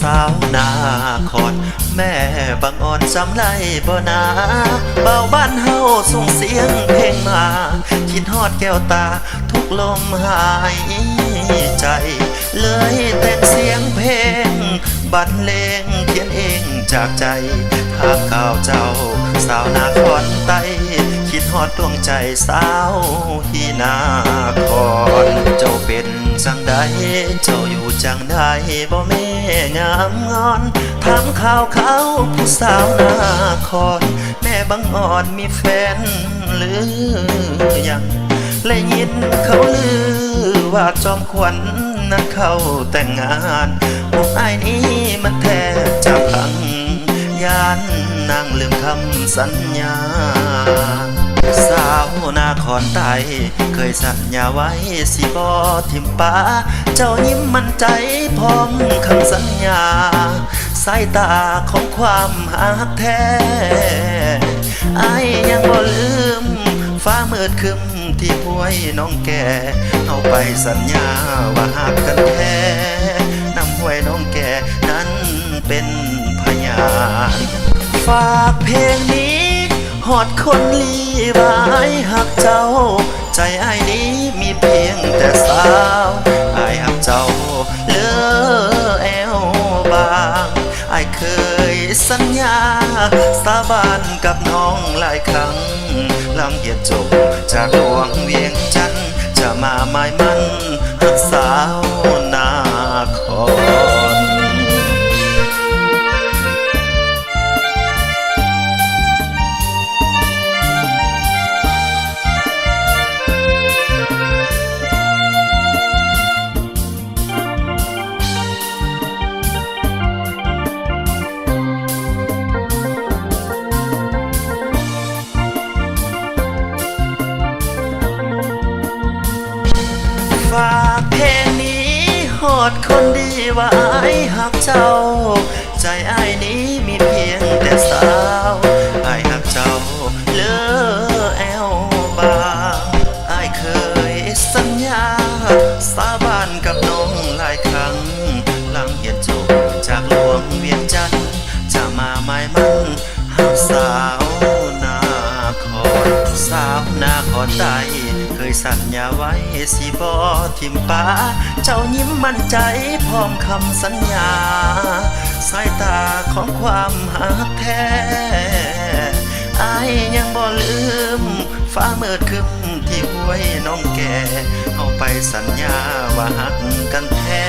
สาวนาคอนแม่บางอ่อนจำไรบ่นาเบาบ้านเฮาส่งเสียงเพลงมาคิดฮอดแก้วตาทุกลมหายใจเลยแต่งเสียงเพลงบรรเลงเขียนเองจากใจทางข่าวเจ้าสาวนาคอนไตคิดฮอดดวงใจสาวที่นาคอนเจ้าเป็นจังใดเจ้าอยู่จังใดบ่แม่งามงอนถามข่าวเขาผู้สาวนาคอนแม่บังอ่อนมีแฟนหรือยังและยินเขาลือว่าจอมขวัญนั้นเขาแต่งงานพวกอ้ายนี้มันแทบจะพังยานนางลืมคำสัญญาสาวนาคอนไตเคยสัญญาไว้สิบ่ทิมป้าเจ้ายิ้มมั่นใจพร้อมคำสัญญาสายตาของความหักแท้อ้ายยังบ่ลืมฟ้ามืดครึ้มที่ห้วยน้องแก่เอาไปสัญญาว่าหักกันแท้น้ำห้วยน้องแก่นั้นเป็นพยานฝากเพลงนี้หอดคนลีบายหักเจ้าใจอ้ายนี้มีเพียงแต่สาวอ้ายหักเจ้าเลือแอวบางอ้ายเคยสัญญาสาบานกับน้องหลายครั้งหลังเหตุจบจากหลวงเวียงจันทร์จะมาหมายมั่นหักสาวนาคอนฝากเพลงนี้หอดคนดีว่าอ้ายหักเจ้าใจอ้ายนี้มีเพียงแต่สาวอ้ายหักเจ้าเลือแอวบางอ้ายเคยสัญญาสาบานกับน้องหลายครั้งหลังเหตุจบจากหลวงเวียงจันทร์จะมาหมายมั่นหักสาวนาคอนสาวนาคอนไตเคยสัญญาไว้สิบ่ทิมป้าเจ้ายิ้มมั่นใจพร้อมคำสัญญาสายตาของความหักแท้อ้ายยังบ่ลืมฟ้ามืดครึ้มที่ห้วยน้องแก่เอาไปสัญญาว่าหักกันแท้